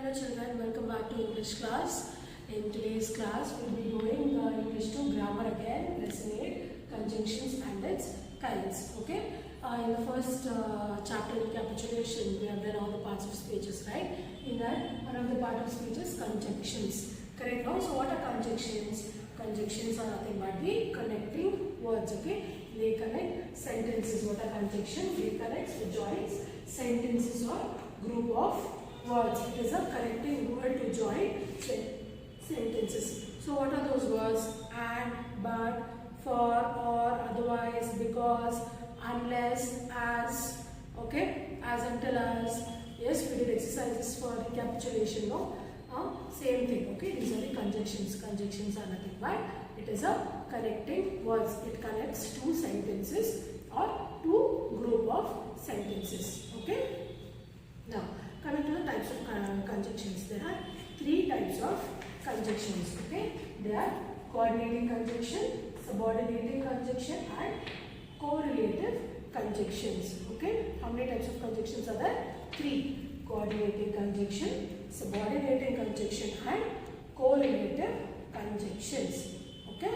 Hello children, welcome back to English class. In today's class, we will be going English to grammar again, lesson 8, conjunctions and its kinds. Okay. In the first chapter recapitulation, we have done all the parts of speeches, right? In that, one of the part of speech is conjunctions. Correct now? So what are conjunctions? Conjunctions are nothing but the connecting words. Okay. They connect sentences. What are conjunctions? They connect the joins sentences or group of words. It is a connecting word to join sentences. So what are those words? And, but, for, or, otherwise, because, unless, as, okay, as, until, as. Yes, we did exercises for recapitulation, no? Same thing, okay. These are the conjunctions. Conjunctions are nothing but it is a connecting words. It connects two sentences or two group of sentences, okay. Now, coming to the types of conjunctions, there are three types of conjunctions. Okay, they are coordinating conjunction, subordinating conjunction, and correlative conjunctions. Okay, how many types of conjunctions are there? Three: coordinating conjunction, subordinating conjunction, and correlative conjunctions. Okay.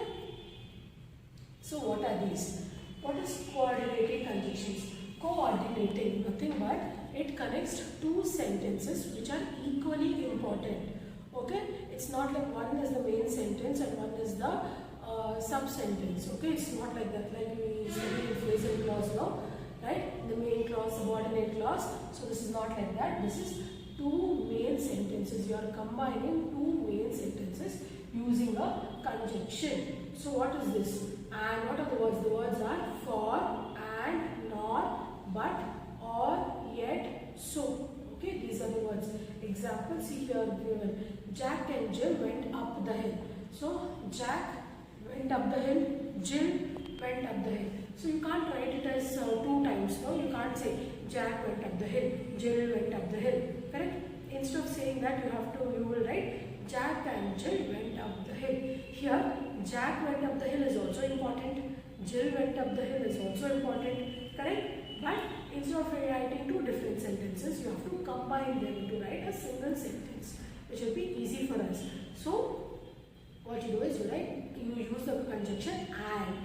So, what are these? What is coordinating conjunctions? Coordinating, nothing but it connects two sentences which are equally important. Okay, it's not like one is the main sentence and one is the sub-sentence. Okay, it's not like that, like we study in phrasal clause now, right? The main clause, subordinate clause. So this is not like that. This is two main sentences. You are combining two main sentences using a conjunction. So what is this? And what are the words? The words are for, and, nor, but, or, yet, so. Okay, these are the words. Example, see here given. Jack and Jill went up the hill. So Jack went up the hill, Jill went up the hill. So you can't write it as two times. No, you can't say Jack went up the hill, Jill went up the hill. Correct? Instead of saying that, you will write Jack and Jill went up the hill. Here, Jack went up the hill is also important. Jill went up the hill is also important. Correct? But instead of writing two different sentences, you have to combine them to write a single sentence, which will be easy for us. So, what you do is you use the conjunction and.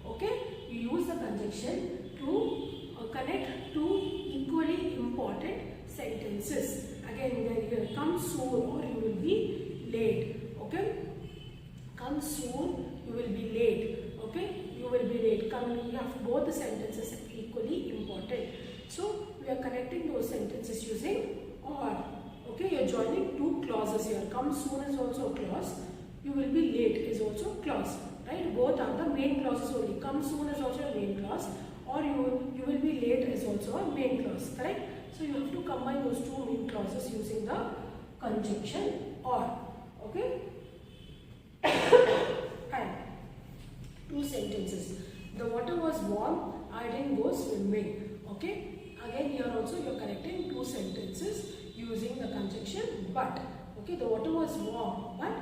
Okay, you use the conjunction to connect two equally important sentences. Again, here come soon or you will be late. Okay, come soon, you will be late. Okay, you will be late. You have both the sentences equally important. So we are connecting those sentences using or. Okay, you are joining two clauses here. Come soon is also a clause. You will be late is also a clause. Right? Both are the main clauses only. Come soon is also a main clause, or you will be late is also a main clause. Correct? So you have to combine those two main clauses using the conjunction or. Okay. And two sentences. The water was warm. I didn't go swimming. Okay. Again, here also you are connecting two sentences using the conjunction but. Okay. The water was warm, but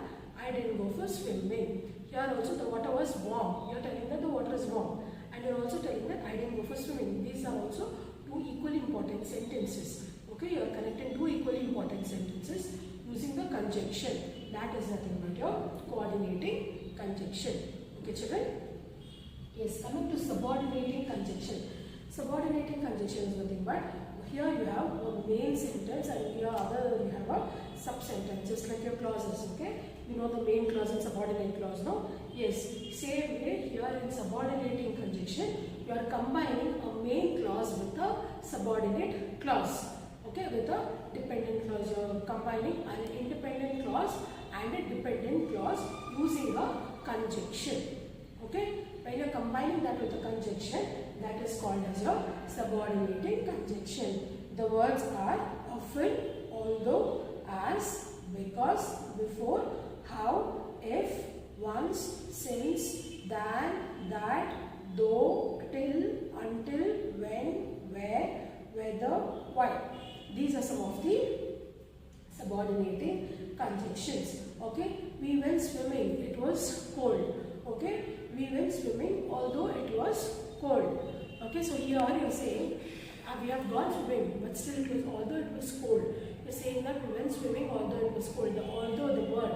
I didn't go for swimming. Here also the water was warm. You are telling that the water is warm, and you are also telling that I didn't go for swimming. These are also two equally important sentences. Okay, you are connecting two equally important sentences using the conjunction. That is nothing but your coordinating conjunction. Okay, children? Yes, coming to subordinating conjunction. Subordinating conjunction is nothing but here you have a main sentence and here you have a sub-sentence, just like your clauses. Okay, you know the main clause and subordinate clause, no? Yes, same way here in subordinating conjunction, you are combining a main clause with a subordinate clause. Okay, with a dependent clause, you are combining an independent clause and a dependent clause using a conjunction. Okay, when you are combining that with a conjunction, that is called as your subordinating conjunction. The words are often, although, as, because, before, how, if, once, since, than, that, though, till, until, when, where, whether, why. These are some of the subordinating conjunctions. Okay, we went swimming, it was cold. Okay, we went swimming although it was cold. Okay, so here you are saying we have gone swimming, but still it was, although it was cold. You're saying that we went swimming although it was cold. The although the word,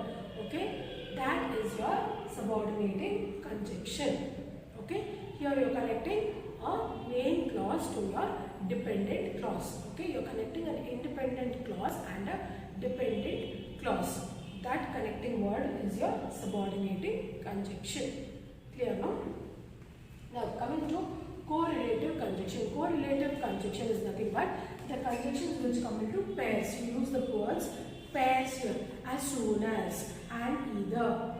okay, that is your subordinating conjunction. Okay, here you are connecting a main clause to your dependent clause. Okay, you are connecting an independent clause and a dependent clause. That connecting word is your subordinating conjunction. Clear now? Now coming to correlative conjunction. Correlative conjunction is nothing but the conjunctions which come into pairs. You use the words pairs here. As soon as, and either,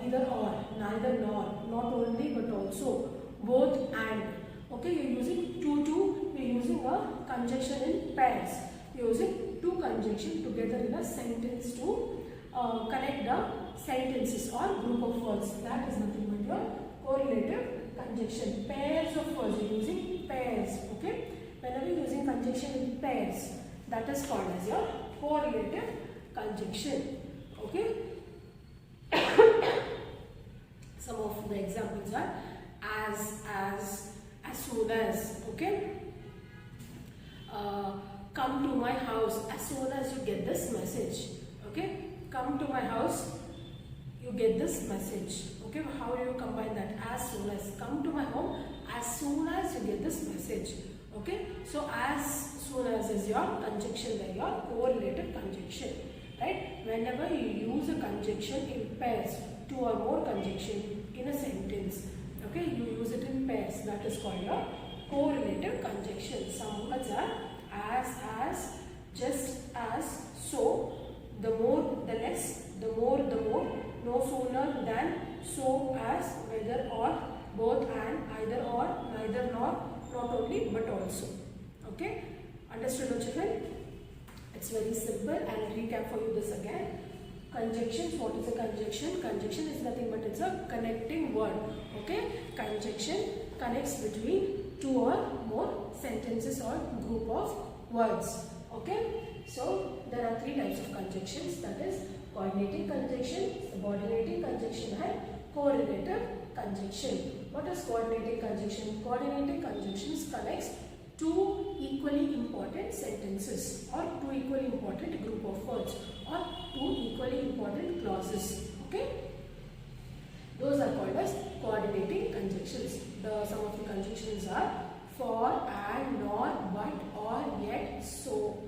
either or, neither nor, not only but also, both and. Okay, you are using two, you are using a conjunction in pairs. You are using two conjunctions together in a sentence to connect the sentences or group of words. That is nothing but your correlative conjunction. Pairs of words, you are using pairs. Okay, whenever you are using conjunction in pairs, that is called as your correlative conjunction. Okay. Some of the examples are as soon as. Okay. Come to my house as soon as you get this message. Okay. Come to my house, you get this message. Okay. How do you combine that? As soon as. Come to my home as soon as you get this message. Okay. So as soon as is your conjunction, there your correlative conjunction. Right? Whenever you use a conjunction in pairs, two or more conjunction in a sentence, okay, you use it in pairs. That is called your correlative conjunction. Some words are as, just as, so, the more, the less, the more, no sooner than, so as, whether or, both and, either or, neither nor, not only but also. Okay? Understood, no children? It's very simple. I'll recap for you this again. Conjunctions, what is a conjunction? Conjunction is nothing but it's a connecting word. Okay? Conjunction connects between two or more sentences or group of words. Okay? So, there are three types of conjunctions, that is coordinating conjunction, subordinating conjunction and correlative conjunction. What is coordinating conjunction? Coordinating conjunctions connects two equally important sentences or two equally important group of words or two equally important clauses. Okay? Those are called as coordinating conjunctions. Some of the conjunctions are for, and, nor, but, or, yet, so.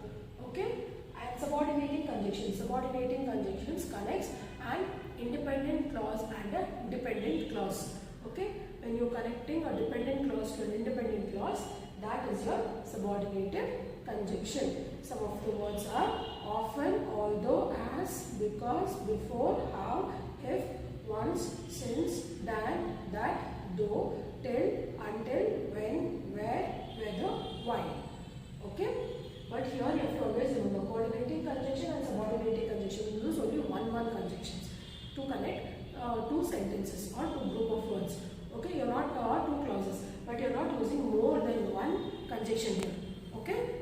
Okay? And subordinating conjunctions. Subordinating conjunctions connects an independent clause and a dependent clause. Okay? When you are connecting a dependent clause to an independent clause, that is your subordinative conjunction. Some of the words are often, although, as, because, before, how, if, once, since, than, that, though, till, until, when, where, whether, why. Okay? But here you have to always remember coordinating conjunction and subordinating conjunction. You use only one conjunctions to connect two sentences or two group of words. Okay, you are not two clauses, but you are not using more than one conjunction here. Okay.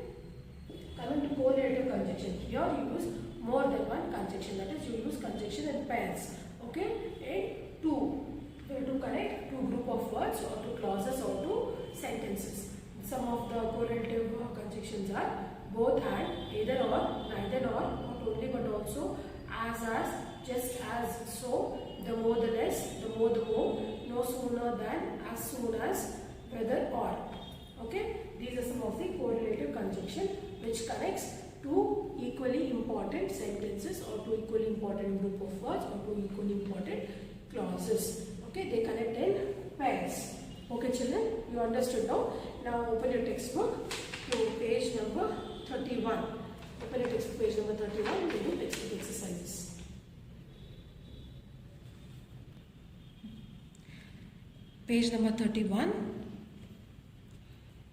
Coming to correlative conjunction, here you use more than one conjunction. That is, you use conjunction in pairs. Okay, in two to connect two group of words or two clauses or two sentences. Some of the correlative conjunctions are both and, either or, neither nor, not only but also, as, just as, so, the more the less, the more the more, no sooner than, as soon as, whether or. Okay, these are some of the correlative conjunction which connects two equally important sentences or two equally important group of words or two equally important clauses. Okay, they connect in pairs. Okay children, you understood now? Now open your textbook to page number 31. Open your textbook page number 31, we do textbook exercises. Page number 31.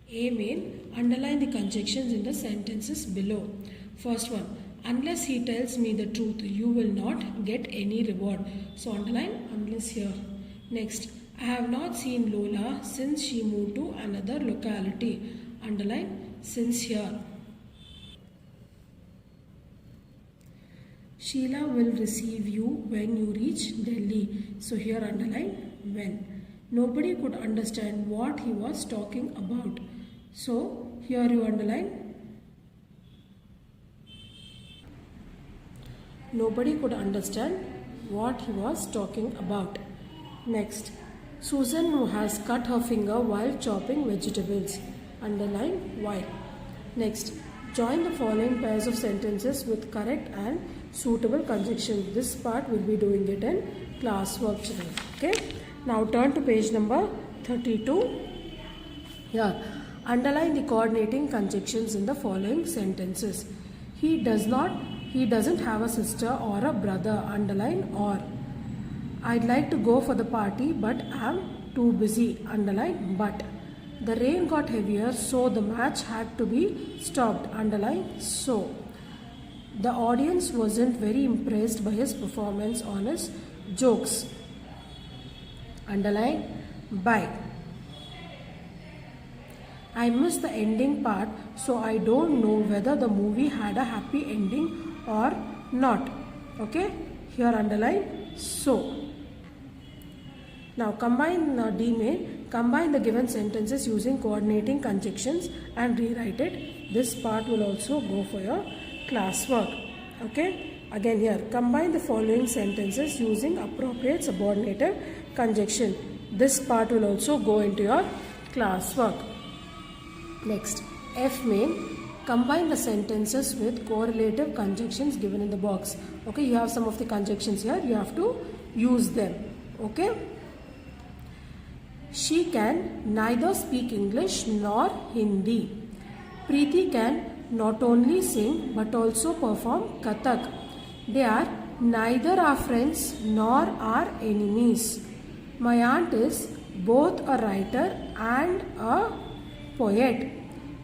A main, underline the conjunctions in the sentences below. First one, unless he tells me the truth, you will not get any reward. So underline unless here. Next, I have not seen Lola since she moved to another locality. Underline since here. Sheila will receive you when you reach Delhi. So here underline when. Nobody could understand what he was talking about. So here you underline Nobody could understand what he was talking about. Next, Susan has cut her finger while chopping vegetables. Underline while. Next, join the following pairs of sentences with correct and suitable conjunctions. This part will be doing it in classwork, children. Okay. Now turn to page number 32. Here, underline the coordinating conjunctions in the following sentences. He doesn't have a sister or a brother. Underline or. I'd like to go for the party but I'm too busy. Underline but. The rain got heavier so the match had to be stopped. Underline so. The audience wasn't very impressed by his performance on his jokes. Underline by. I missed the ending part, so I don't know whether the movie had a happy ending or not. Okay, here underline so. Now combine combine the given sentences using coordinating conjunctions and rewrite it. This part will also go for your classwork. Okay, again here, combine the following sentences using appropriate subordinative conjunction. This part will also go into your classwork. Next, F main, combine the sentences with correlative conjunctions given in the box. Okay, you have some of the conjunctions here, you have to use them. Okay. She can neither speak English nor Hindi. Preeti can not only sing but also perform Kathak. They are neither our friends nor our enemies. My aunt is both a writer and a poet.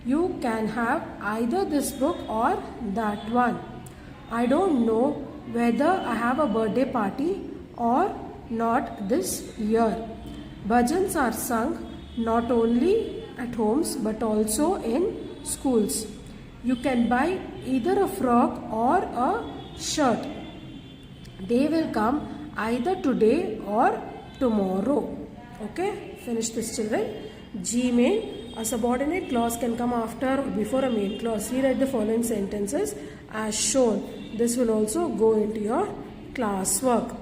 You can have either this book or that one. I don't know whether I have a birthday party or not this year. Bhajans are sung not only at homes but also in schools. You can buy either a frock or a shirt. They will come either today or tomorrow. Okay, finish this, children. G main, a subordinate clause can come after or before a main clause. Rewrite the following sentences as shown. This will also go into your classwork.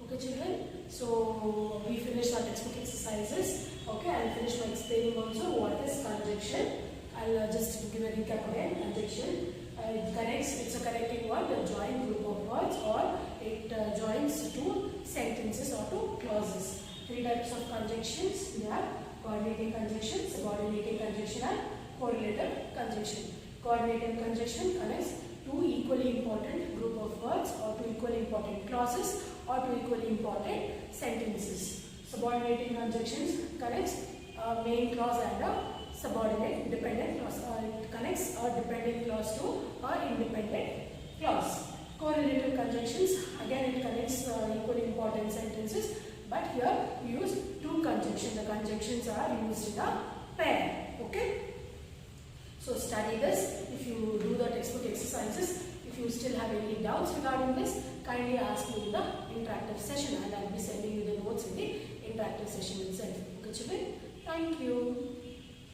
Okay, children. So we finished our textbook exercises. Okay, I'll finish by explaining also what is conjunction. I'll just give a recap again. Conjunction. It's a connecting word, a joint group of words, or it joins two sentences or two clauses. Three types of conjunctions. We have coordinating conjunction, subordinating conjunction, and correlative conjunction. Coordinating conjunction connects two equally important group of words or two equally important clauses or two equally important sentences. Subordinating conjunctions connects a main clause and a subordinate dependent clause. It connects a dependent clause to an independent clause. Correlative conjunctions, again it connects equally important sentences, but here we use two conjunctions. The conjunctions are used in a pair. Okay. So study this. If you do the textbook exercises, if you still have any doubts regarding this, kindly ask me in the interactive session, and I will be sending you the notes in the interactive session itself. Okay, children? Thank you.